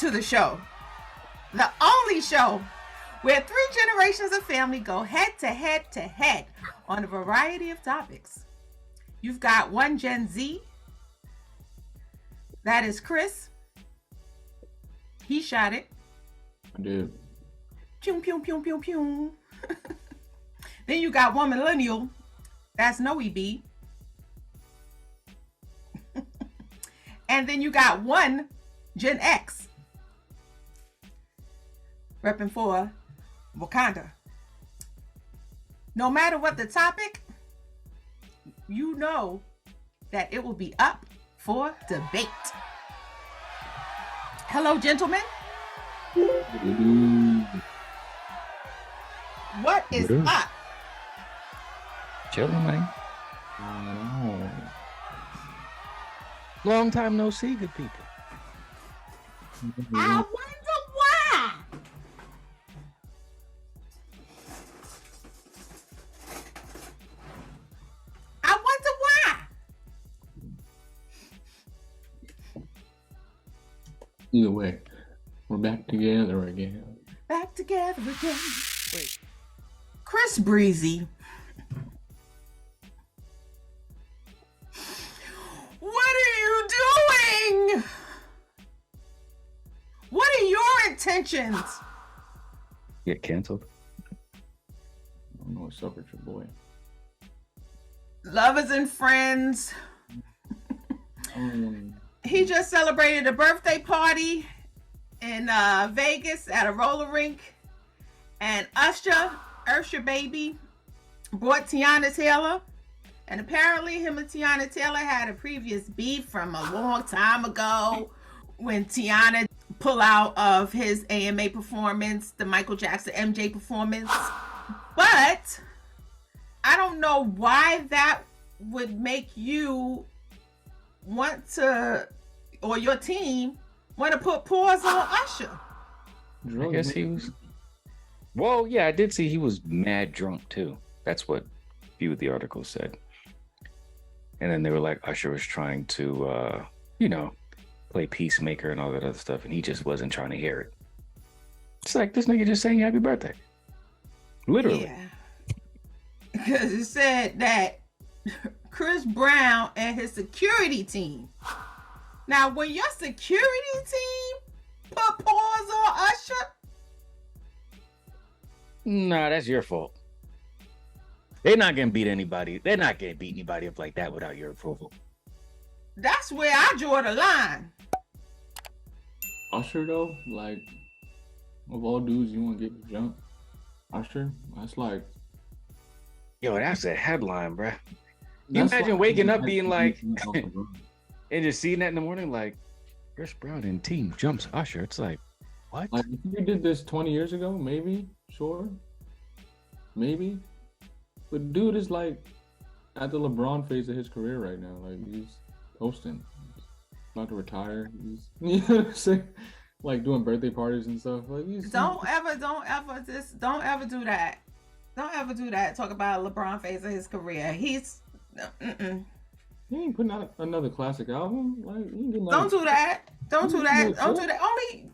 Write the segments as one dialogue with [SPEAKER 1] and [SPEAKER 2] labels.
[SPEAKER 1] to the show, the only show where three generations of family go head to head to head on a variety of topics. You've got one Gen Z, that is Chris. He shot it.
[SPEAKER 2] I did.
[SPEAKER 1] Pew, pew, pew, pew, pew. Then you got one millennial, that's Noe B. And then you got one Gen X, repping for Wakanda. No matter what the topic, you know that it will be up for debate. Hello, gentlemen. What is up?
[SPEAKER 3] Chilling, man. Long time no see, good people.
[SPEAKER 1] I wonder why. I wonder why.
[SPEAKER 2] Either way, we're back together again.
[SPEAKER 1] Back together again. Wait. Chris Breezy. What are you doing? What are your intentions?
[SPEAKER 3] Get canceled.
[SPEAKER 2] I don't know what's up with your boy.
[SPEAKER 1] Lovers and friends. He just celebrated a birthday party in Vegas at a roller rink. And Usher baby, brought Tiana Taylor. And apparently him and Tiana Taylor had a previous beef from a long time ago when Tiana pulled out of his AMA performance, the Michael Jackson MJ performance. But I don't know why that would make you want to, or your team, want to put pause on Usher.
[SPEAKER 3] I guess he was... Well, yeah, I did see he was mad drunk too. That's what a few of the articles said. And then they were like, Usher was trying to, play peacemaker and all that other stuff, and he just wasn't trying to hear it. It's like, this nigga just saying happy birthday. Literally.
[SPEAKER 1] Yeah. Because it said that Chris Brown and his security team. Now, when your security team put pause on Usher,
[SPEAKER 3] nah, that's your fault. They're not gonna beat anybody. They're not gonna beat anybody up like that without your approval.
[SPEAKER 1] that's where I draw the line.
[SPEAKER 2] Usher though, like, of all dudes you want to get jumped, Usher, that's like...
[SPEAKER 3] Yo, that's a headline, bruh. You imagine waking up being like, and just seeing that in the morning, like, Chris Brown and team jumps Usher. It's like, what?
[SPEAKER 2] Like, if you did this 20 years ago, maybe, sure, maybe. But dude is like at the LeBron phase of his career right now. Like, he's coasting. He's about to retire. He's, you know what I'm saying? Like doing birthday parties and stuff. Like,
[SPEAKER 1] Don't ever do that. Don't ever do that. Talk about LeBron phase of his career. He's
[SPEAKER 2] He ain't putting out another classic album. Like,
[SPEAKER 1] Don't do that. Don't do that. Only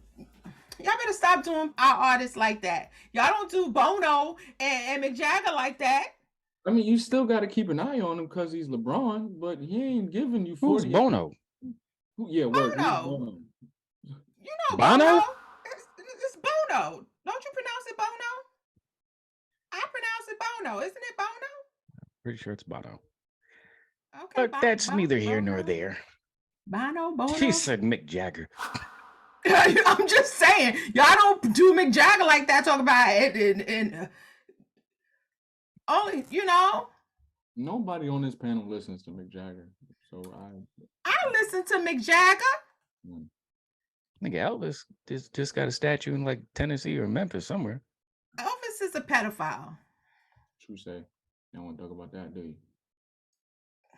[SPEAKER 1] y'all better stop doing our artists like that. Y'all don't do Bono and Mick Jagger like that.
[SPEAKER 2] I mean, you still got to keep an eye on him because he's LeBron, but he ain't giving you 40.
[SPEAKER 3] Who's Bono?
[SPEAKER 2] Yeah, what?
[SPEAKER 1] Bono. You know
[SPEAKER 3] Bono?
[SPEAKER 1] Bono? It's Bono. Don't you pronounce it Bono? I pronounce it Bono. Isn't it Bono?
[SPEAKER 3] Pretty sure it's Bono.
[SPEAKER 1] Okay,
[SPEAKER 3] But that's neither here nor there.
[SPEAKER 1] Bono.
[SPEAKER 3] She said Mick Jagger.
[SPEAKER 1] I'm just saying, y'all don't do Mick Jagger like that. Talk about it and only,
[SPEAKER 2] Nobody on this panel listens to Mick Jagger, so
[SPEAKER 1] I listen to Mick Jagger.
[SPEAKER 3] Nigga, Elvis just got a statue in like Tennessee or Memphis somewhere.
[SPEAKER 1] Elvis is a pedophile.
[SPEAKER 2] True say. You don't want to talk about that, do you?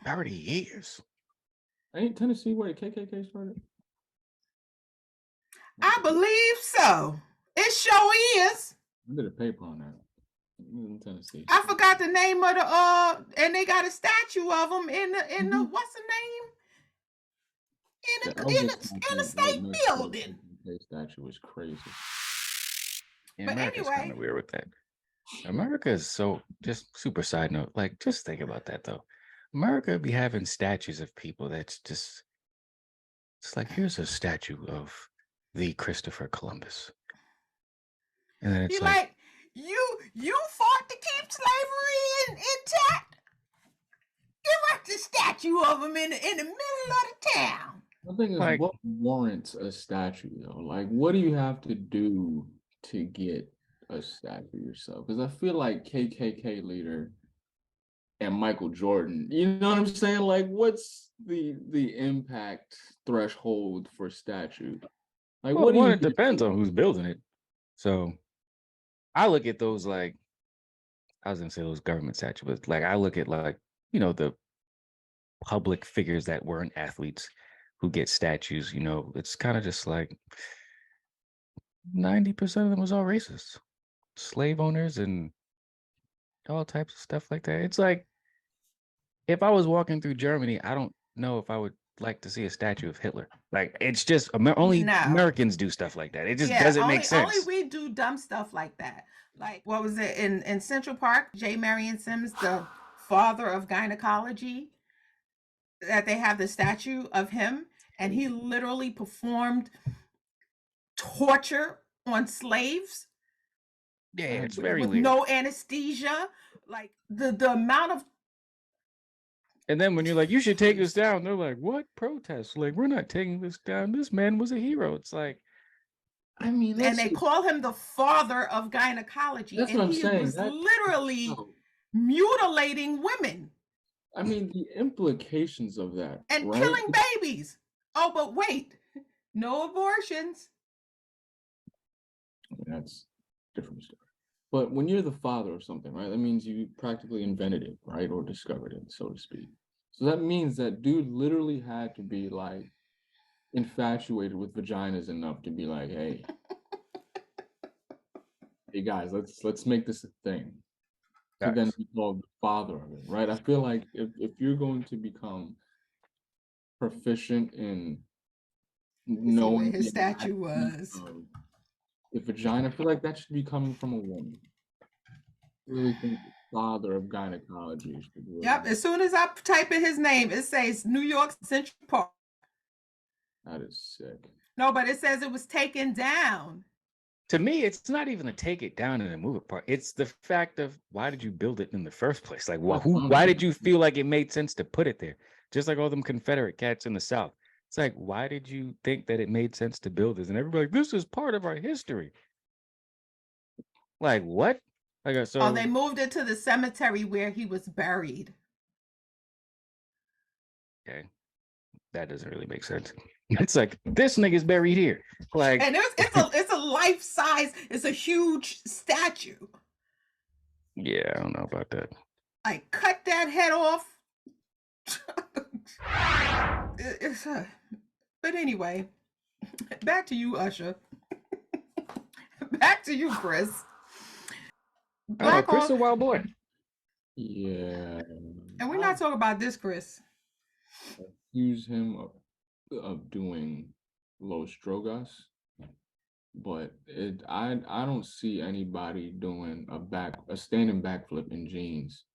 [SPEAKER 3] 30 years.
[SPEAKER 2] Ain't Tennessee where the KKK started?
[SPEAKER 1] I believe so. It sure is.
[SPEAKER 2] I did a paper on that. In Tennessee.
[SPEAKER 1] I forgot the name of the and they got a statue of him in the what's the name? In the state building.
[SPEAKER 2] KKK statue is crazy.
[SPEAKER 3] Yeah,
[SPEAKER 1] But
[SPEAKER 3] America's
[SPEAKER 1] anyway.
[SPEAKER 3] kind of weird with that. America is so, just super side note, like, just think about that though. America be having statues of people that's just, it's like, here's a statue of the Christopher Columbus. And then it's
[SPEAKER 1] You
[SPEAKER 3] like,
[SPEAKER 1] you fought to keep slavery intact? Give us the statue of him in the middle of the town.
[SPEAKER 2] The thing is,
[SPEAKER 3] like,
[SPEAKER 2] what warrants a statue though? Like, what do you have to do to get a statue yourself? Because I feel like KKK leader and Michael Jordan, you know what I'm saying? Like, what's the impact threshold for statue? Like,
[SPEAKER 3] well,
[SPEAKER 2] what do
[SPEAKER 3] one,
[SPEAKER 2] you
[SPEAKER 3] it depends on who's building it. So I look at those like, I was gonna say those government statues, but like I look at like, the public figures that weren't athletes who get statues, it's kind of just like 90% of them was all racist. Slave owners and all types of stuff like that. It's like if I was walking through Germany, I don't know if I would like to see a statue of Hitler. Like it's just only Americans do stuff like that. It just doesn't make sense.
[SPEAKER 1] Only we do dumb stuff like that. Like what was it in Central Park? J. Marion Sims, the father of gynecology, that they have the statue of him, and he literally performed torture on slaves.
[SPEAKER 3] Yeah, it's very
[SPEAKER 1] with
[SPEAKER 3] weird.
[SPEAKER 1] No anesthesia. Like the amount of.
[SPEAKER 3] And then when you're like, you should take this down, they're like, what protest? Like, we're not taking this down. This man was a hero. It's like,
[SPEAKER 2] I mean,
[SPEAKER 1] and they call him the father of gynecology.
[SPEAKER 2] That's
[SPEAKER 1] and
[SPEAKER 2] what I'm
[SPEAKER 1] he
[SPEAKER 2] saying.
[SPEAKER 1] was literally mutilating women.
[SPEAKER 2] I mean, the implications of that.
[SPEAKER 1] And
[SPEAKER 2] right?
[SPEAKER 1] killing babies. Oh, but wait, no abortions.
[SPEAKER 2] That's a different story. But when you're the father of something, right, that means you practically invented it, right, or discovered it, so to speak. So that means that dude literally had to be like infatuated with vaginas enough to be like, hey, hey guys, let's make this a thing. To then be called the father of it, right? I feel like if you're going to become proficient in knowing
[SPEAKER 1] his statue was
[SPEAKER 2] the vagina, I feel like that should be coming from a woman. I really think the father of gynecology should be.
[SPEAKER 1] Yep, as soon as I type in his name, it says New York Central Park.
[SPEAKER 2] That is sick.
[SPEAKER 1] No, but it says it was taken down.
[SPEAKER 3] To me, it's not even to take it down and move it part. It's the fact of why did you build it in the first place? Like, why did you feel like it made sense to put it there? Just like all them Confederate cats in the South. It's like, why did you think that it made sense to build this? And everybody like, this is part of our history. Like, what? Like, so
[SPEAKER 1] they moved it to the cemetery where he was buried.
[SPEAKER 3] Okay. That doesn't really make sense. It's like this nigga's buried here. Like,
[SPEAKER 1] and it's a life size, it's a huge statue.
[SPEAKER 3] Yeah, I don't know about that.
[SPEAKER 1] Like, cut that head off. But anyway, back to you, Usher. Back to you, Chris.
[SPEAKER 3] Chris a wild boy.
[SPEAKER 2] Yeah.
[SPEAKER 1] And we're not talking about this, Chris.
[SPEAKER 2] Accuse him of doing Los Drogas, but I don't see anybody doing a standing backflip in jeans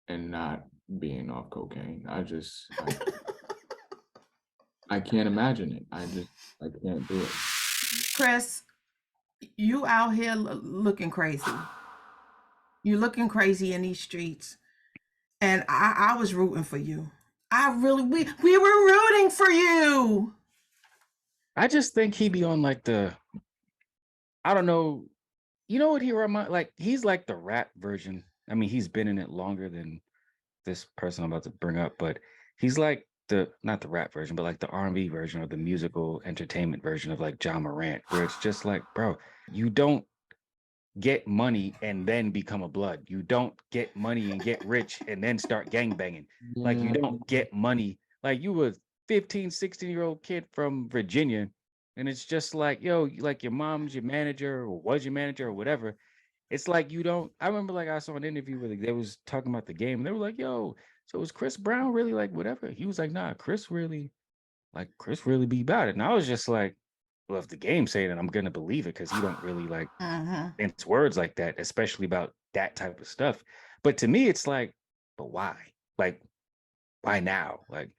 [SPEAKER 2] and not being off cocaine. I can't imagine it. I can't do it.
[SPEAKER 1] Chris, you out here looking crazy. You're looking crazy in these streets. And I was rooting for you. We were rooting for you.
[SPEAKER 3] I just think he be on like I don't know. You know what he reminds? Like, he's like the rap version. I mean, he's been in it longer than this person I'm about to bring up, but he's like not the rap version, but like the R&B version or the musical entertainment version of like John Morant, where it's just like, bro, you don't get money and then become a blood. You don't get money and get rich and then start gangbanging. Like, you don't get money. Like, you were 15, 16-year-old kid from Virginia, and it's just like, yo, like your mom's your manager or was your manager or whatever. It's like you don't. I remember like I saw an interview where they was talking about the game and they were like, yo, so was Chris Brown really like whatever? He was like, nah, Chris really be about it. And I was just like, if the game saying it, I'm gonna believe it because he don't really like
[SPEAKER 1] Mm-hmm.
[SPEAKER 3] mince words like that, especially about that type of stuff. But to me, it's like, but why? Like, why now? Like,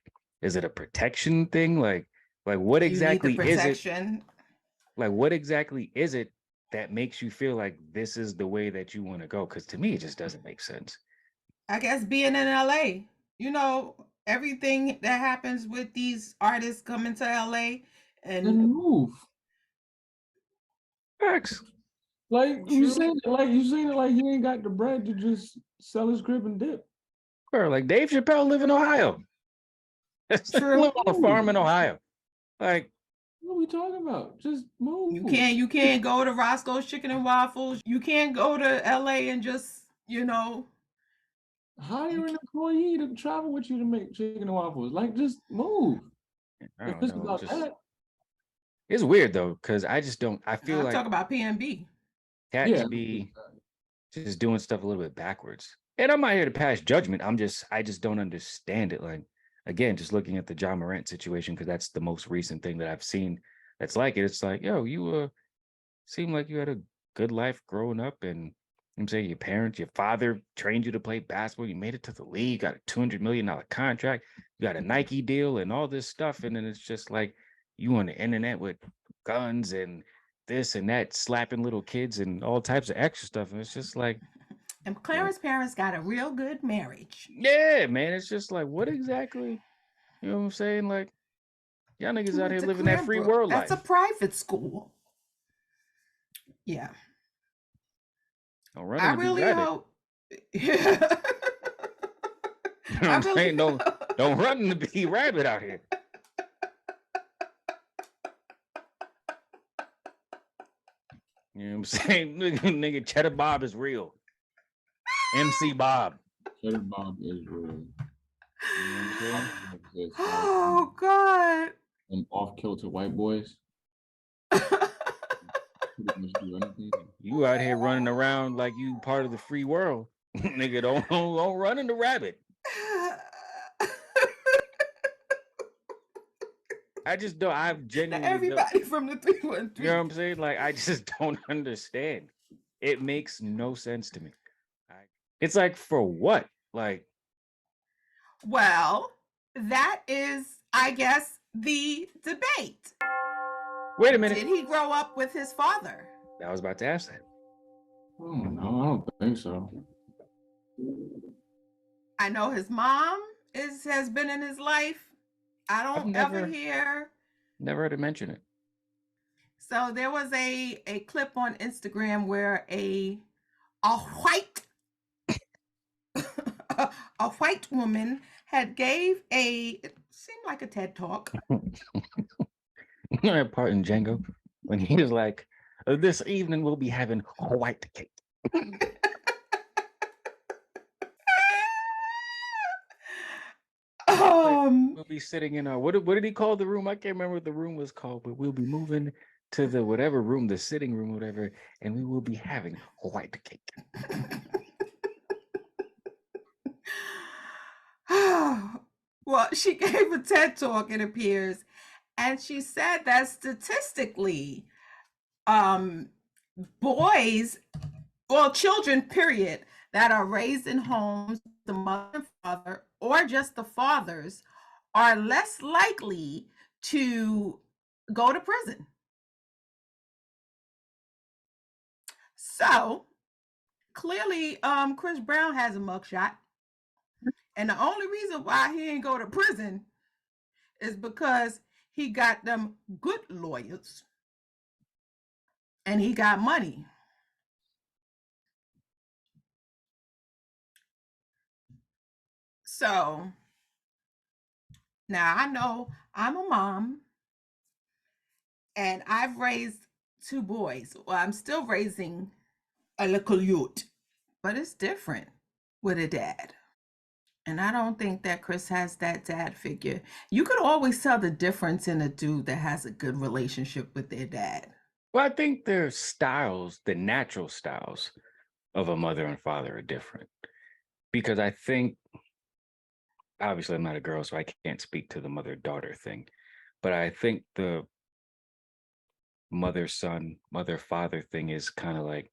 [SPEAKER 3] is it a protection thing? Like what
[SPEAKER 1] You need the
[SPEAKER 3] exactly is it?
[SPEAKER 1] protection.
[SPEAKER 3] Like, what exactly is it that makes you feel like this is the way that you want to go? Because to me, it just doesn't make sense.
[SPEAKER 1] I guess being in LA, you know, everything that happens with these artists coming to LA
[SPEAKER 2] Then
[SPEAKER 1] and
[SPEAKER 2] move.
[SPEAKER 3] Facts.
[SPEAKER 2] Like you
[SPEAKER 1] true,
[SPEAKER 2] saying it like he ain't got the bread to just sell his crib and dip.
[SPEAKER 3] Or like Dave Chappelle live in Ohio.
[SPEAKER 1] true.
[SPEAKER 3] Live on a farm in Ohio. Like,
[SPEAKER 2] What are we talking about? Just move.
[SPEAKER 1] You can't go to Roscoe's Chicken and Waffles. You can't go to LA and just, you know,
[SPEAKER 2] Hire an employee to travel with you to make chicken and waffles. Like, just move.
[SPEAKER 3] I
[SPEAKER 2] If
[SPEAKER 3] don't
[SPEAKER 2] it's
[SPEAKER 3] know.
[SPEAKER 2] about
[SPEAKER 3] Just
[SPEAKER 2] that,
[SPEAKER 3] it's weird though, because I just don't. I feel
[SPEAKER 1] I'm
[SPEAKER 3] like
[SPEAKER 1] talking about PNB.
[SPEAKER 3] cats
[SPEAKER 2] yeah.
[SPEAKER 3] be just doing stuff a little bit backwards. And I'm not here to pass judgment. I just don't understand it. Like, again, just looking at the John Morant situation, because that's the most recent thing that I've seen that's like it. It's like, yo, you seem like you had a good life growing up, and I'm saying your parents, your father trained you to play basketball, you made it to the league, got a $200 million contract, you got a Nike deal and all this stuff. And then it's just like you on the internet with guns and this and that, slapping little kids and all types of extra stuff. And it's just like,
[SPEAKER 1] And
[SPEAKER 3] well,
[SPEAKER 1] Clara's parents got a real good marriage.
[SPEAKER 3] yeah, man, it's just like, what exactly? You know what I'm saying? Like, y'all niggas out
[SPEAKER 1] Went
[SPEAKER 3] here
[SPEAKER 1] to
[SPEAKER 3] living that free
[SPEAKER 1] Clearbrook.
[SPEAKER 3] world
[SPEAKER 1] That's a
[SPEAKER 3] life.
[SPEAKER 1] private school. Yeah.
[SPEAKER 3] Don't run
[SPEAKER 1] I
[SPEAKER 3] into be
[SPEAKER 1] really
[SPEAKER 3] rabbit.
[SPEAKER 1] hope. Yeah.
[SPEAKER 3] You know what
[SPEAKER 1] I
[SPEAKER 3] I'm
[SPEAKER 1] really
[SPEAKER 3] saying? Don't run into be rabbit out here. You know what I'm saying? Nigga, Cheddar Bob is real. MC Bob.
[SPEAKER 2] Cheddar Bob is real.
[SPEAKER 3] You know what I'm saying?
[SPEAKER 1] Oh God.
[SPEAKER 2] And off kilter white boys. Pretty much do anything.
[SPEAKER 3] You out here running around like you part of the free world. Nigga, don't run into rabbit. I just don't. I've
[SPEAKER 1] Now
[SPEAKER 3] genuinely don't.
[SPEAKER 1] everybody from the
[SPEAKER 3] You know what
[SPEAKER 1] 313.
[SPEAKER 3] I'm saying? Like, I just don't understand. It makes no sense to me. It's like, for what? Like,
[SPEAKER 1] Well, that is, I guess, the debate.
[SPEAKER 3] wait a minute.
[SPEAKER 1] Did he grow up with his father?
[SPEAKER 3] I was about to ask that.
[SPEAKER 2] No, I don't think so.
[SPEAKER 1] I know his mom has been in his life. I
[SPEAKER 3] I've
[SPEAKER 1] don't ever hear.
[SPEAKER 3] never heard him mention it.
[SPEAKER 1] So there was a clip on Instagram where a white a white woman had gave it seemed like a TED talk.
[SPEAKER 3] You know that part in Django when he was like, "This evening we'll be having white cake." We'll be sitting in our what did he call the room? I can't remember what the room was called, but we'll be moving to the whatever room, the sitting room, whatever, and we will be having white cake.
[SPEAKER 1] Well, she gave a TED talk, it appears, and she said that statistically, boys, well, children, period, that are raised in homes, the mother and father, or just the fathers, are less likely to go to prison. So clearly, Chris Brown has a mugshot. And the only reason why he ain't go to prison is because he got them good lawyers and he got money. So now I know I'm a mom and I've raised two boys. Well, I'm still raising a little youth, but it's different with a dad. And I don't think that Chris has that dad figure. You could always tell the difference in a dude that has a good relationship with their dad.
[SPEAKER 3] Well, I think their styles, the natural styles of a mother and father, are different. Because I think, obviously, I'm not a girl, so I can't speak to the mother-daughter thing. But I think the mother-son, mother-father thing is kind of like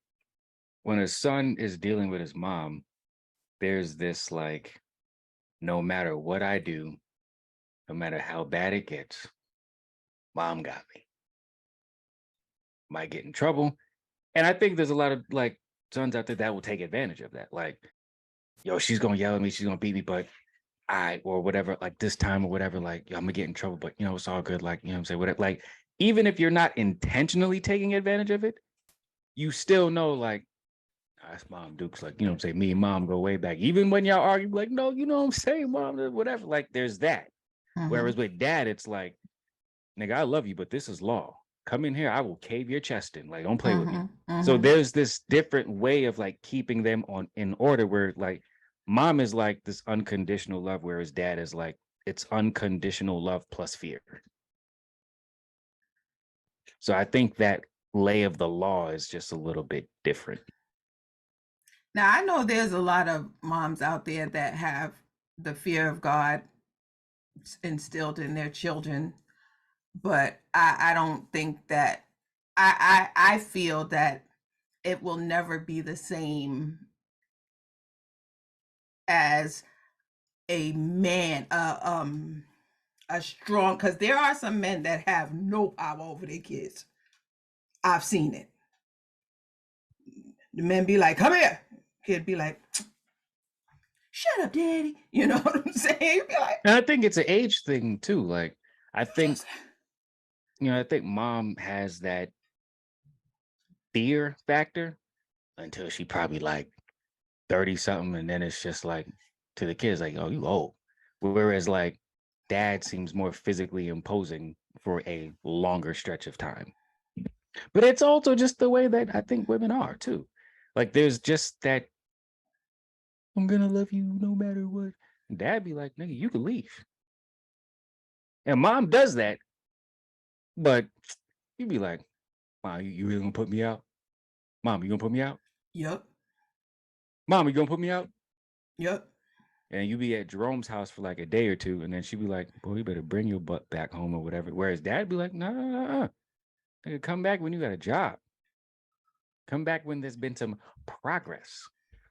[SPEAKER 3] when a son is dealing with his mom, there's this like, no matter what I do, no matter how bad it gets, mom got me. Might get in trouble. And I think there's a lot of like sons out there that will take advantage of that. Like, yo, she's gonna yell at me, she's gonna beat me, but or whatever, like this time or whatever, like, yo, I'm gonna get in trouble, but it's all good. Like, I'm saying? Whatever. Like, even if you're not intentionally taking advantage of it, you still know, like, that's Mom Duke's like, I'm saying? Me and Mom go way back. Even when y'all argue, like, no, you know what I'm saying, Mom, whatever. Like, there's that. Whereas with Dad, it's like, nigga, I love you, but this is law. Come in here, I will cave your chest in. Like, don't play with me. So there's this different way of like keeping them in order where like Mom is like this unconditional love, whereas Dad is like, it's unconditional love plus fear. So I think that lay of the law is just a little bit different.
[SPEAKER 1] Now, I know there's a lot of moms out there that have the fear of God instilled in their children, but I don't think that I feel that it will never be the same as a man, a strong, because there are some men that have no power over their kids. I've seen it. The men be like, come here. Kid be like, shut up, daddy. You know what I'm saying? Be like,
[SPEAKER 3] and I think it's an age thing too. Like, I think, I think Mom has that fear factor until she probably like 30 something. And then it's just like to the kids, like, oh, you old. Whereas like Dad seems more physically imposing for a longer stretch of time. But it's also just the way that I think women are too. Like there's just that I'm gonna love you no matter what. Dad be like, nigga, you can leave. And Mom does that, but you be like, Mom, you really gonna put me out? Mom, you gonna put me out?
[SPEAKER 1] yep.
[SPEAKER 3] Mom, you gonna put me out?
[SPEAKER 1] Yep.
[SPEAKER 3] And you be at Jerome's house for like a day or two, and then she be like, boy, you better bring your butt back home or whatever. Whereas Dad be like, no. Come back when you got a job. Come back when there's been some progress.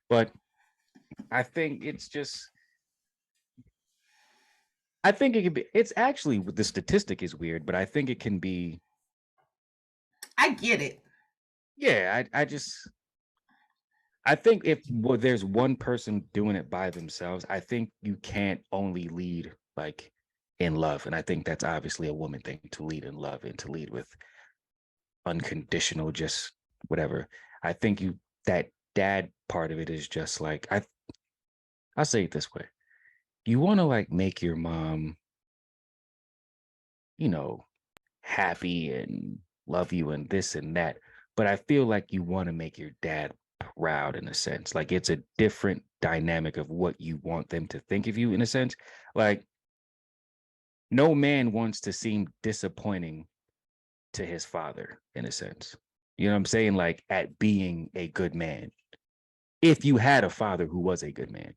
[SPEAKER 3] But I think it's just, I think it could be, it's actually, the statistic is weird, but I think it can be.
[SPEAKER 1] I get it.
[SPEAKER 3] Yeah, I think if there's one person doing it by themselves, I think you can't only lead like in love. And I think that's obviously a woman thing, to lead in love and to lead with unconditional, just whatever. I think that dad part of it is just like, I'll say it this way. You want to like make your mom, happy and love you and this and that. But I feel like you want to make your dad proud in a sense. Like it's a different dynamic of what you want them to think of you in a sense. Like no man wants to seem disappointing to his father in a sense. You know what I'm saying? Like at being a good man. If you had a father who was a good man,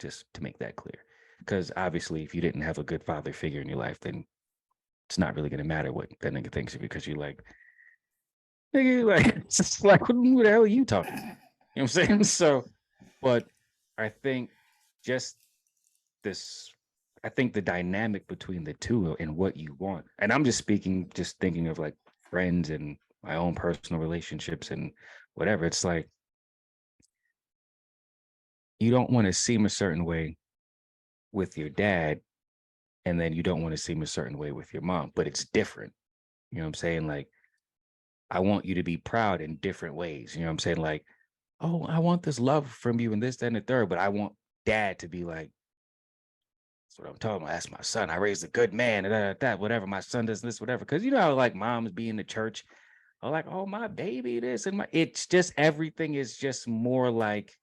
[SPEAKER 3] just to make that clear. Because obviously, if you didn't have a good father figure in your life, then it's not really going to matter what that nigga thinks of you, because you're like, nigga, like, it's just like, what the hell are you talking? You know what I'm saying? So, but I think just this, I think the dynamic between the two and what you want, and I'm just thinking of like friends and my own personal relationships and whatever. It's like, you don't want to seem a certain way with your dad, and then you don't want to seem a certain way with your mom, but it's different. You know what I'm saying? Like, I want you to be proud in different ways. You know what I'm saying? Like, oh, I want this love from you and this, that, and the third, but I want dad to be like, that's what I'm talking about. That's my son. I raised a good man, and that, whatever. My son does this, whatever. Because you know how like moms be in the church, are like, oh, my baby, this and my. It's just everything is just more like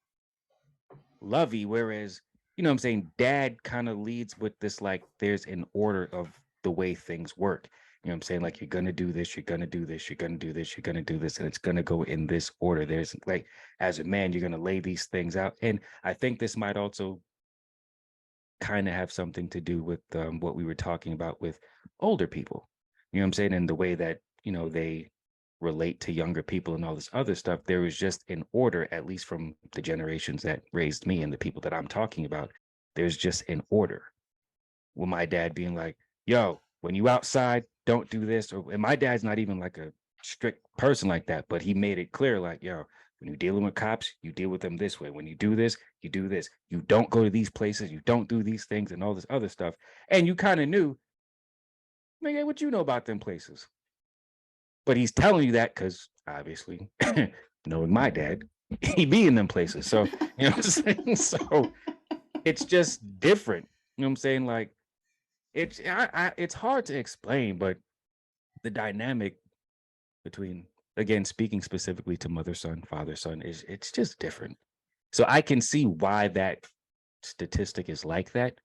[SPEAKER 3] lovey. Whereas, you know what I'm saying, dad kind of leads with this, like, there's an order of the way things work. You know what I'm saying? Like, you're going to do this, you're going to do this, you're going to do this, you're going to do this, and it's going to go in this order. There's like, as a man, you're going to lay these things out. And I think this might also kind of have something to do with what we were talking about with older people. You know what I'm saying? And the way that they relate to younger people and all this other stuff. There was just an order, at least from the generations that raised me and the people that I'm talking about. There's just an order. With my dad being like, yo, when you outside, don't do this. And my dad's not even like a strict person like that, but he made it clear, like, yo, when you're dealing with cops, you deal with them this way. When you do this, you do this. You don't go to these places. You don't do these things and all this other stuff. And you kind of knew, man, what you know about them places? But he's telling you that because obviously, knowing my dad, he be in them places. So, you know what I'm saying? So it's just different. You know what I'm saying? Like, it's hard to explain, but the dynamic between, again, speaking specifically to mother son, father son, it's just different. So I can see why that statistic is like that.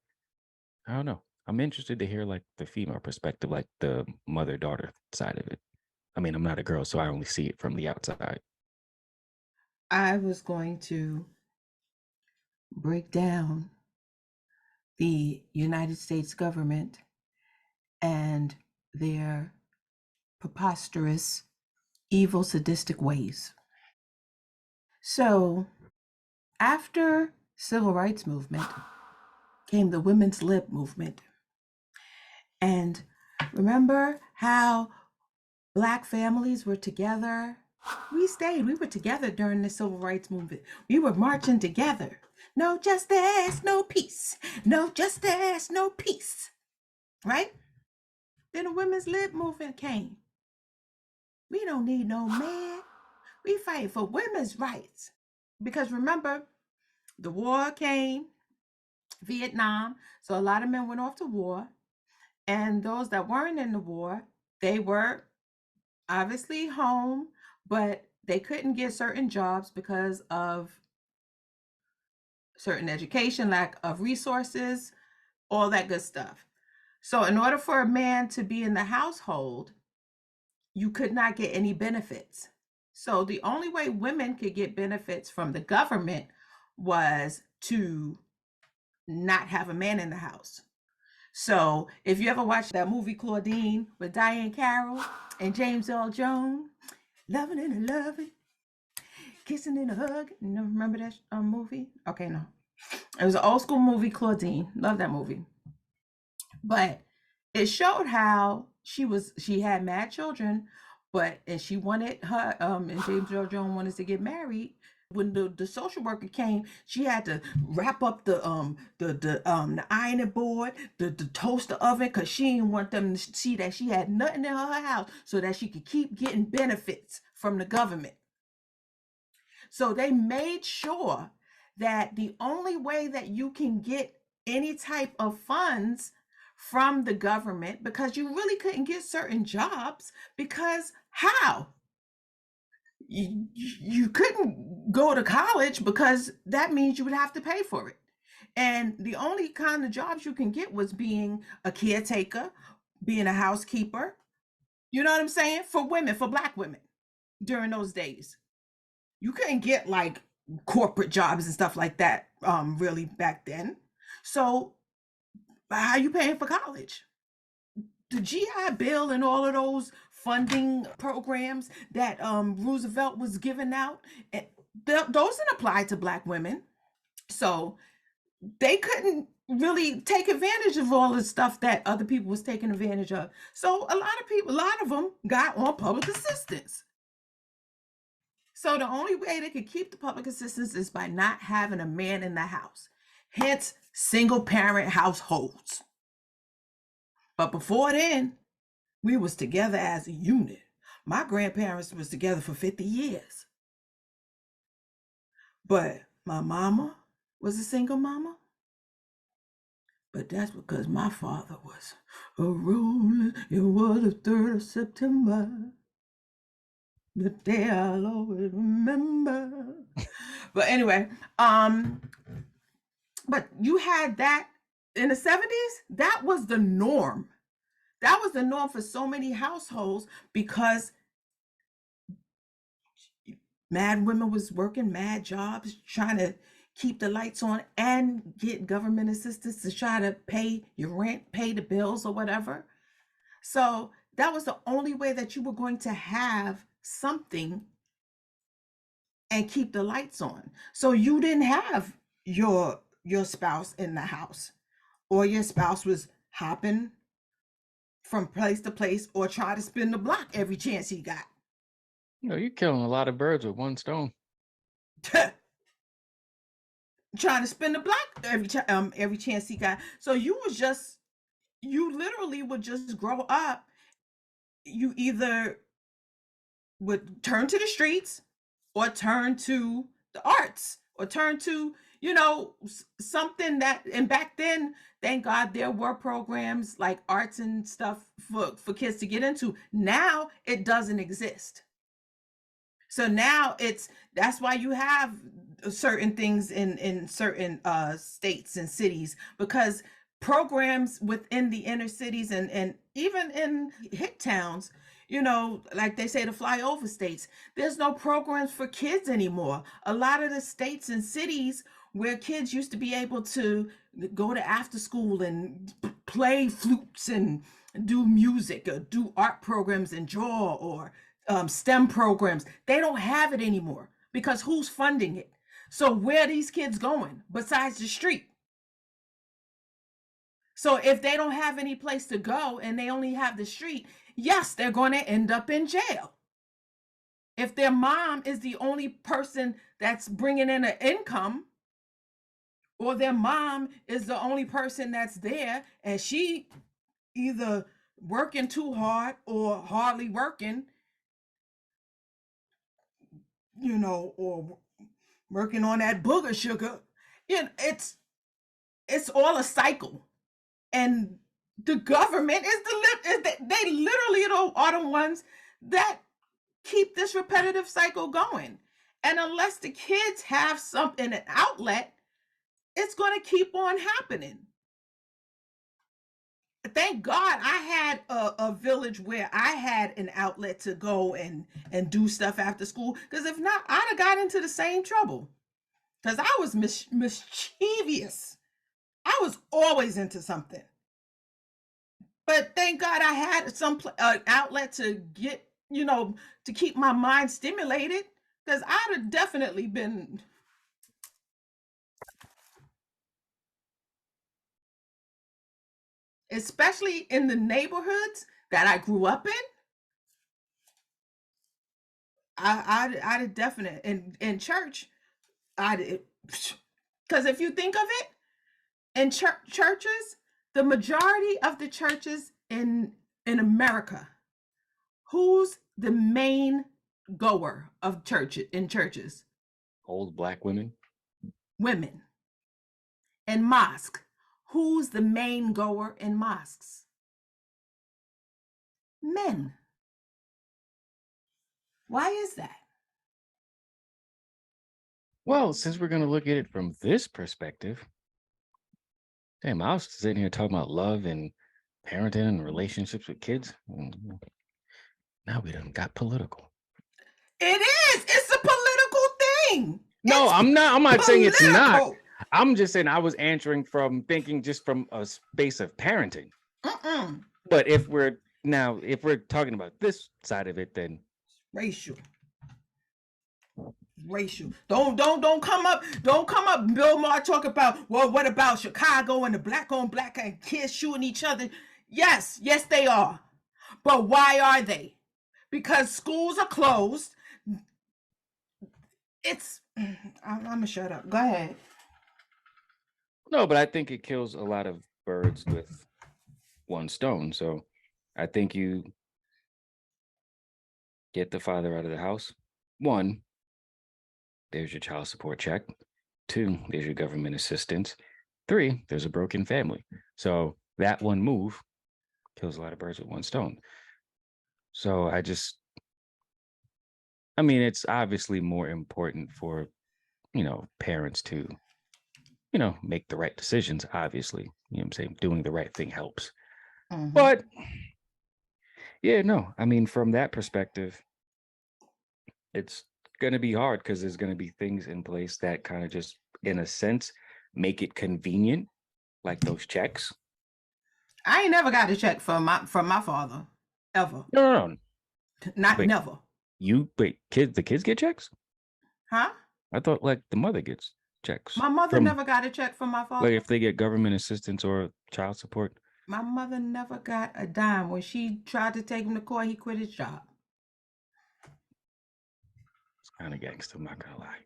[SPEAKER 3] I don't know. I'm interested to hear like the female perspective, like the mother daughter side of it. I mean, I'm not a girl, so I only see it from the outside.
[SPEAKER 1] I was going to break down the United States government and their preposterous, evil, sadistic ways. So, after civil rights movement came the women's lib movement. And remember how Black families were together? We were together during the civil rights movement. We were marching together. No justice, no peace. No justice, no peace. Right? Then the women's lib movement came. We don't need no man. We fight for women's rights. Because remember, the war came, Vietnam. So a lot of men went off to war. And those that weren't in the war, they were obviously home, but they couldn't get certain jobs because of certain education, lack of resources, all that good stuff. So in order for a man to be in the household, you could not get any benefits. So the only way women could get benefits from the government was to not have a man in the house. So if you ever watched that movie Claudine with Diane Carroll and James Earl Jones, loving and loving, kissing and a hug. You remember that movie? Okay, no. It was an old school movie, Claudine. Love that movie. But it showed how she had mad children, and she wanted her, and James Earl Jones wanted to get married. When the social worker came, she had to wrap up the ironing board, the toaster oven, because she didn't want them to see that she had nothing in her house, so that she could keep getting benefits from the government. So they made sure that the only way that you can get any type of funds from the government, because you really couldn't get certain jobs, because how? You couldn't go to college, because that means you would have to pay for it. And the only kind of jobs you can get was being a caretaker, being a housekeeper. You know what I'm saying? For women, for Black women during those days. You couldn't get like corporate jobs and stuff like that really back then. So how are you paying for college? The GI Bill and all of those funding programs that Roosevelt was giving out, those didn't apply to Black women. So they couldn't really take advantage of all the stuff that other people was taking advantage of. So a lot of them got on public assistance. So the only way they could keep the public assistance is by not having a man in the house. Hence, single parent households. But before then, we was together as a unit. My grandparents was together for 50 years. But my mama was a single mama. But that's because my father was a rolling. It was the 3rd of September. The day I'll always remember. But anyway, but you had that in the 70s. That was the norm. That was the norm for so many households, because mad women was working mad jobs, trying to keep the lights on and get government assistance to try to pay your rent, pay the bills or whatever. So that was the only way that you were going to have something and keep the lights on. So you didn't have your spouse in the house, or your spouse was hopping from place to place or try to spin the block every chance he got.
[SPEAKER 3] You're killing a lot of birds with one stone.
[SPEAKER 1] Trying to spin the block every chance he got. So you literally would just grow up. You either would turn to the streets, or turn to the arts, or turn to, something that, and back then, thank God there were programs like arts and stuff for kids to get into. Now it doesn't exist. So now that's why you have certain things in certain states and cities, because programs within the inner cities and even in hick towns, like they say, the flyover states, there's no programs for kids anymore. A lot of the states and cities where kids used to be able to go to after school and play flutes and do music or do art programs and draw, or STEM programs, they don't have it anymore, because who's funding it? So where are these kids going besides the street? So if they don't have any place to go and they only have the street, yes, they're going to end up in jail. If their mom is the only person that's bringing in an income, or their mom is the only person that's there and she either working too hard or hardly working, or working on that booger sugar, it's all a cycle. And the government they literally are the ones that keep this repetitive cycle going. And unless the kids have something, an outlet, it's going to keep on happening. Thank God I had a village where I had an outlet to go and do stuff after school, because if not, I'd have got into the same trouble, because I was mischievous. I was always into something. But thank God I had some outlet to get, to keep my mind stimulated, because I'd have definitely been. Especially in the neighborhoods that I grew up in, I'd definitely, in church, because if you think of it, in churches, the majority of the churches in America, who's the main goer of churches?
[SPEAKER 3] Old black women.
[SPEAKER 1] Women. And mosque, who's the main goer in mosques? Men. Why is that?
[SPEAKER 3] Well, since we're going to look at it from this perspective, damn, I was sitting here talking about love and parenting and relationships with kids. Now we done got political.
[SPEAKER 1] It is. It's a political thing.
[SPEAKER 3] No, I'm not saying it's not. I'm just saying I was answering from thinking just from a space of parenting. But if we're talking about this side of it, then
[SPEAKER 1] racial. Don't come up, Bill Maher, talk about, well, what about Chicago and the black on black and kids shooting each other? Yes, they are. But why are they? Because schools are closed. I'm gonna shut up. Go ahead.
[SPEAKER 3] No, but I think it kills a lot of birds with one stone. So I think you get the father out of the house. 1, there's your child support check. 2, there's your government assistance. 3, there's a broken family. So that one move kills a lot of birds with one stone. So it's obviously more important for, parents to, make the right decisions, obviously. You know what I'm saying? Doing the right thing helps. Mm-hmm. But yeah, no, from that perspective, it's going to be hard, because there's going to be things in place that kind of just, in a sense, make it convenient, like those checks.
[SPEAKER 1] I ain't never got a check from my father. ever.
[SPEAKER 3] No.
[SPEAKER 1] Not
[SPEAKER 3] Wait,
[SPEAKER 1] never.
[SPEAKER 3] the kids get checks?
[SPEAKER 1] Huh?
[SPEAKER 3] I thought like the mother gets checks
[SPEAKER 1] My mother
[SPEAKER 3] from,
[SPEAKER 1] never got a check from my
[SPEAKER 3] like,
[SPEAKER 1] father.
[SPEAKER 3] if they get government assistance or child support.
[SPEAKER 1] My mother never got a dime. When she tried to take him to court, he quit his job.
[SPEAKER 3] It's kind of gangster, I'm not gonna lie.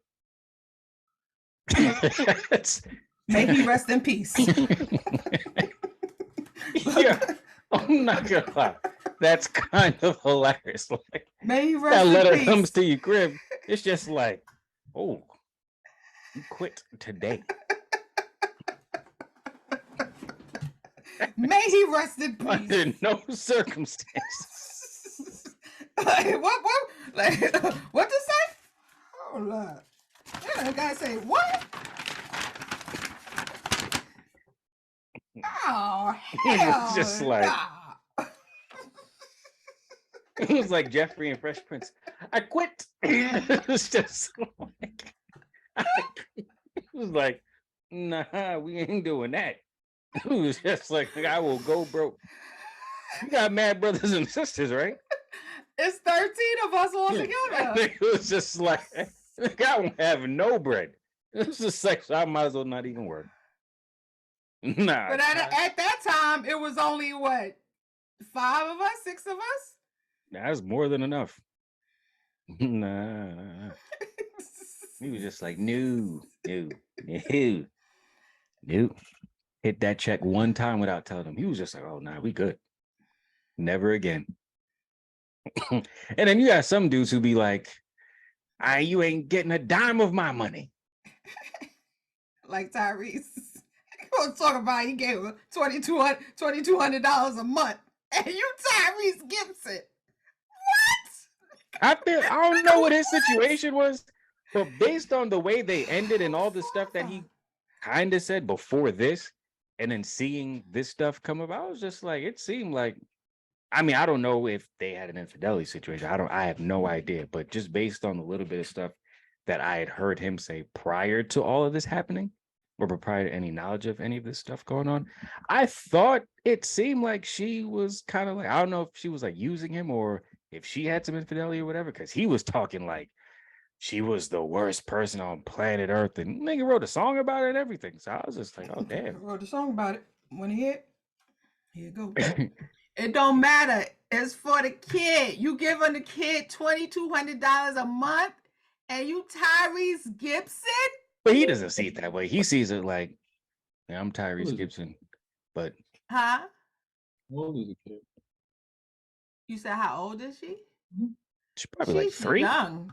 [SPEAKER 1] May he rest in peace.
[SPEAKER 3] Yeah, I'm not gonna lie. That's kind of hilarious. Like,
[SPEAKER 1] May he
[SPEAKER 3] that
[SPEAKER 1] rest in
[SPEAKER 3] letter
[SPEAKER 1] peace.
[SPEAKER 3] comes to your crib. It's just like, oh, you quit today.
[SPEAKER 1] May he rest in peace.
[SPEAKER 3] Under no circumstances.
[SPEAKER 1] Like, what? Like, what to say? Oh, Lord. Yeah, the guy say, what? Oh, hell
[SPEAKER 3] It's just like,
[SPEAKER 1] nah.
[SPEAKER 3] it was like Jeffrey and Fresh Prince. I quit. It was just like, it was like, nah, we ain't doing that. It was just like, I will go broke. You got mad brothers and sisters, right?
[SPEAKER 1] It's 13 of us all
[SPEAKER 3] I
[SPEAKER 1] together.
[SPEAKER 3] think it was just like, I won't have no bread. It was just like, so I might as well not even work. Nah.
[SPEAKER 1] But at that time, it was only what? 5 of us, 6 of us?
[SPEAKER 3] That's more than enough. Nah. He was just like, no. Hit that check one time without telling him. He was just like, oh, nah, we good. Never again. And then you got some dudes who be like, you ain't getting a dime of my money.
[SPEAKER 1] Like Tyrese. We'll talk about he gave him $2,200 a month. And you Tyrese Gibson. What?
[SPEAKER 3] I don't know what his situation was, but based on the way they ended and all the stuff that he kind of said before this, and then seeing this stuff come up, I was just like, it seemed like, I mean, I don't know if they had an infidelity situation. I have no idea, but just based on a little bit of stuff that I had heard him say prior to all of this happening, or prior to any knowledge of any of this stuff going on, I thought it seemed like she was kind of like, I don't know if she was like using him or if she had some infidelity or whatever, because he was talking like she was the worst person on planet Earth, and nigga wrote a song about it and everything. So I was just like, oh damn.
[SPEAKER 1] I wrote a song about it. Want to hear it? Here you go. It don't matter. It's for the kid. You giving the kid $2,200 a month, and you Tyrese Gibson?
[SPEAKER 3] But he doesn't see it that way. He sees it like, yeah, I'm Tyrese Gibson, but
[SPEAKER 1] Huh?
[SPEAKER 2] How old is the kid?
[SPEAKER 1] You said how old is she?
[SPEAKER 3] she's probably like 3,
[SPEAKER 1] young.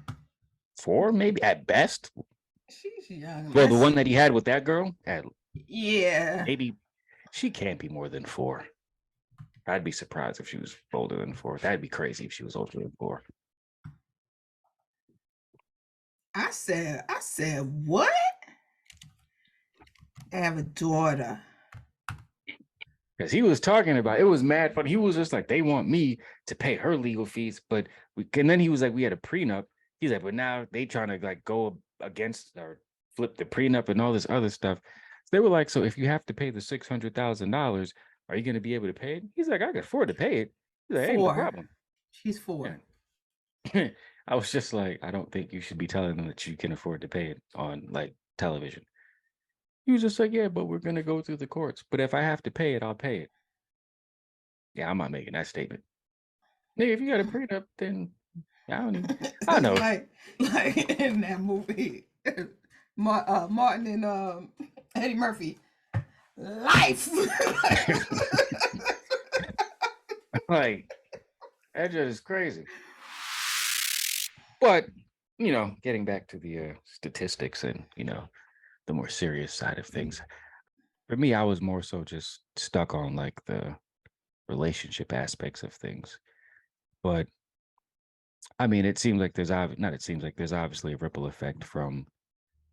[SPEAKER 3] 4, maybe at best.
[SPEAKER 1] She's young.
[SPEAKER 3] Well, the one that he had with that girl,
[SPEAKER 1] yeah,
[SPEAKER 3] maybe she can't be more than 4. I'd be surprised if she was older than 4. That'd be crazy if she was older than 4.
[SPEAKER 1] I said, what? I have a daughter.
[SPEAKER 3] Because he was talking about, it was mad fun. He was just like, they want me to pay her legal fees, but and then he was like, we had a prenup. He's like, but now they trying to like go against or flip the prenup and all this other stuff. So they were like, so if you have to pay the $600,000, are you going to be able to pay it? He's like, I can afford to pay it. He's like, hey, no problem.
[SPEAKER 1] She's 4.
[SPEAKER 3] Yeah. I was just like, I don't think you should be telling them that you can afford to pay it on like television. He was just like, yeah, but we're going to go through the courts. But if I have to pay it, I'll pay it. Yeah, I'm not making that statement. Nigga, if you got a prenup, then I don't know.
[SPEAKER 1] like in that movie, Martin and Eddie Murphy. Life.
[SPEAKER 3] Like, that just is crazy. But, getting back to the statistics and, the more serious side of things. For me, I was more so just stuck on like the relationship aspects of things. But I mean, there's obviously a ripple effect from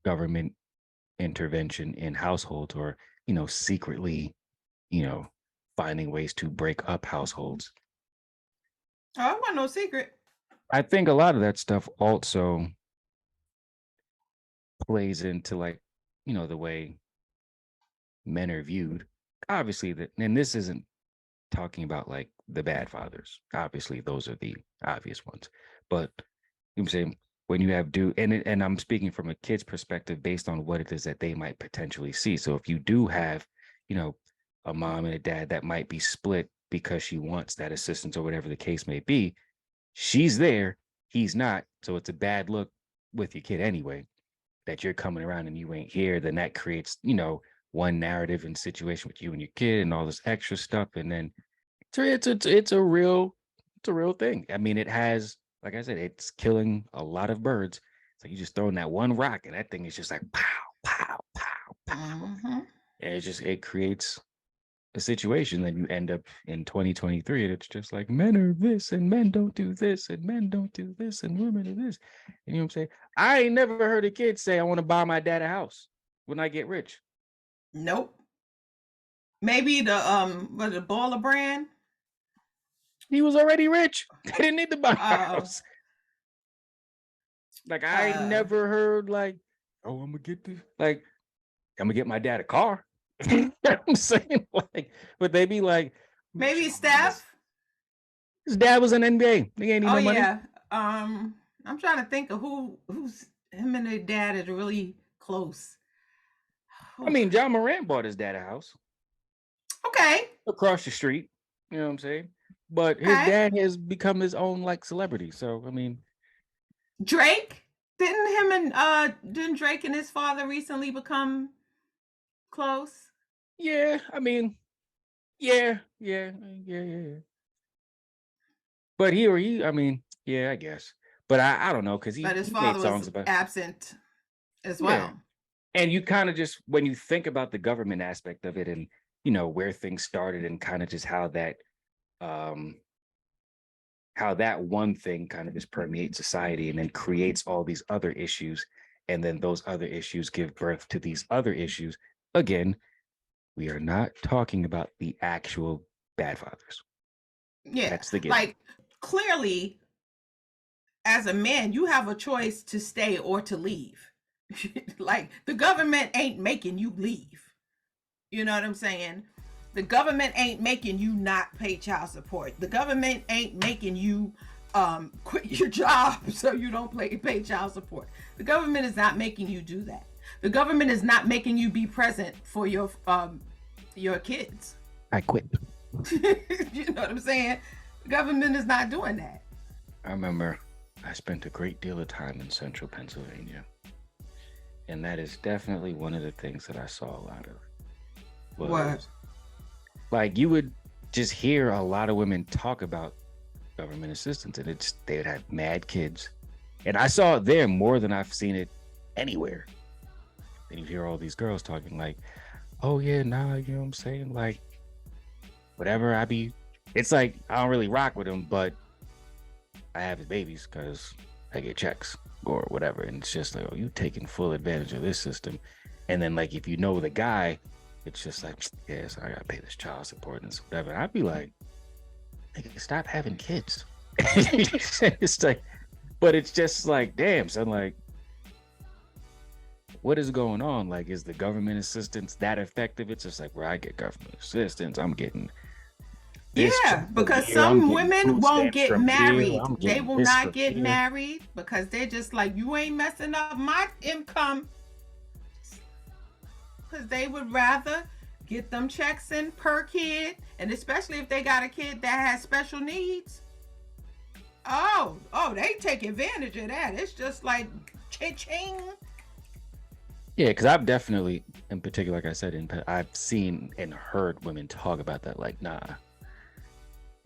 [SPEAKER 3] government intervention in households or, secretly, finding ways to break up households.
[SPEAKER 1] Oh, it wasn't no secret.
[SPEAKER 3] I think a lot of that stuff also plays into like, the way men are viewed. Obviously, and this isn't talking about like the bad fathers. Obviously, those are the obvious ones. But you know what I'm saying, when you have and I'm speaking from a kid's perspective based on what it is that they might potentially see. So if you do have, you know, a mom and a dad that might be split because she wants that assistance or whatever the case may be, she's there, he's not. So it's a bad look with your kid anyway, that you're coming around and you ain't here. Then that creates, you know, one narrative and situation with you and your kid and all this extra stuff. And then it's a real thing. I mean, it has, like I said, it's killing a lot of birds. So you just throwing that one rock and that thing is just like pow, pow, pow, pow.
[SPEAKER 1] Mm-hmm.
[SPEAKER 3] And it creates a situation that you end up in 2023 and it's just like men are this and men don't do this and men don't do this and women are this. And you know what I'm saying? I ain't never heard a kid say, I want to buy my dad a house when I get rich.
[SPEAKER 1] Nope. Maybe the Baller brand.
[SPEAKER 3] He was already rich. They didn't need to buy a house. Like I never heard like, oh, I'm gonna get this. Like, I'm gonna get my dad a car. You know what I'm saying? Like, but they be like,
[SPEAKER 1] maybe Steph.
[SPEAKER 3] His dad was an NBA. They ain't need no money.
[SPEAKER 1] Yeah. I'm trying to think of who's him and their dad is really close.
[SPEAKER 3] I mean, John Morant bought his dad a house.
[SPEAKER 1] Okay.
[SPEAKER 3] Across the street. You know what I'm saying? But his dad has become his own like celebrity. So I mean,
[SPEAKER 1] Drake, didn't Drake and his father recently become close?
[SPEAKER 3] Yeah, I mean, yeah. But I mean, yeah, I guess. But I don't know because
[SPEAKER 1] his father was absent as well. Yeah.
[SPEAKER 3] And you kind of just, when you think about the government aspect of it and, you know, where things started and kind of just how that one thing kind of just permeates society and then creates all these other issues. And then those other issues give birth to these other issues. Again, we are not talking about the actual bad fathers.
[SPEAKER 1] Yeah. That's the game. Like, clearly, as a man, you have a choice to stay or to leave. Like, the government ain't making you leave. You know what I'm saying? The government ain't making you not pay child support. The government ain't making you quit your job so you don't pay child support. The government is not making you do that. The government is not making you be present for your kids.
[SPEAKER 3] I quit.
[SPEAKER 1] You know what I'm saying? The government is not doing that.
[SPEAKER 3] I remember I spent a great deal of time in central Pennsylvania. And that is definitely one of the things that I saw a lot of.
[SPEAKER 1] What?
[SPEAKER 3] Like, you would just hear a lot of women talk about government assistance, and they would have mad kids. And I saw it there more than I've seen it anywhere. Then you hear all these girls talking like, oh yeah, nah, you know what I'm saying? Like, whatever it's like, I don't really rock with him, but I have his babies because I get checks or whatever. And it's just like, oh, you taking full advantage of this system. And then like, if you know the guy, it's just like, yeah, so I gotta pay this child support and whatever. And I'd be like, stop having kids. It's like, but it's just like, damn, son, like, what is going on? Like, is the government assistance that effective? It's just like, where I get government assistance, I'm getting this.
[SPEAKER 1] Yeah, because some women won't get married. They will not get married because they're just like, you ain't messing up my income. Because they would rather get them checks in per kid, and especially if they got a kid that has special needs. Oh, they take advantage of that. It's just like cha-ching.
[SPEAKER 3] Yeah, because I've definitely, in particular, like I said, I've seen and heard women talk about that. Like, nah,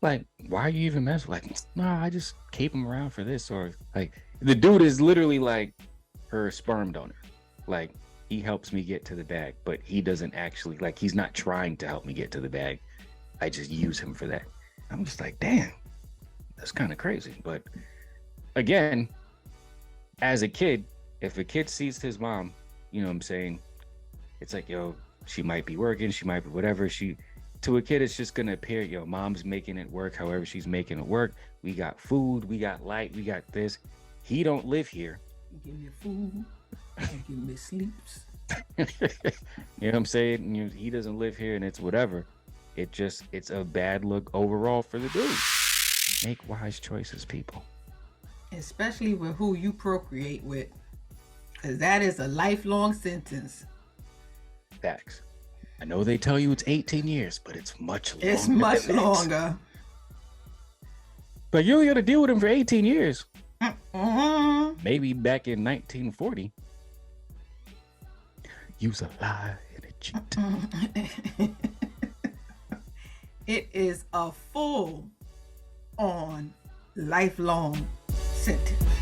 [SPEAKER 3] like, why are you even messing? Like, nah, I just keep him around for this. Or like, the dude is literally like her sperm donor. Like, he helps me get to the bag, but he doesn't actually, like, he's not trying to help me get to the bag. I just use him for that. I'm just like, damn, that's kind of crazy. But again, as a kid, if a kid sees his mom, you know what I'm saying? It's like, yo, she might be working, she might be whatever. To a kid, it's just gonna appear, yo, mom's making it work however she's making it work. We got food, we got light, we got this. He don't live here.
[SPEAKER 1] Give me food. Give me sleeps.
[SPEAKER 3] You know what I'm saying? He doesn't live here and it's whatever. it's a bad look overall for the dude. Make wise choices, people.
[SPEAKER 1] Especially with who you procreate with. Because that is a lifelong sentence.
[SPEAKER 3] Facts. I know they tell you it's 18 years, but it's much longer.
[SPEAKER 1] It's much longer.
[SPEAKER 3] But you only got to deal with him for 18 years.
[SPEAKER 1] Mm-hmm.
[SPEAKER 3] Maybe back in 1940. Use a lie and a cheat.
[SPEAKER 1] It is a full-on lifelong sentence.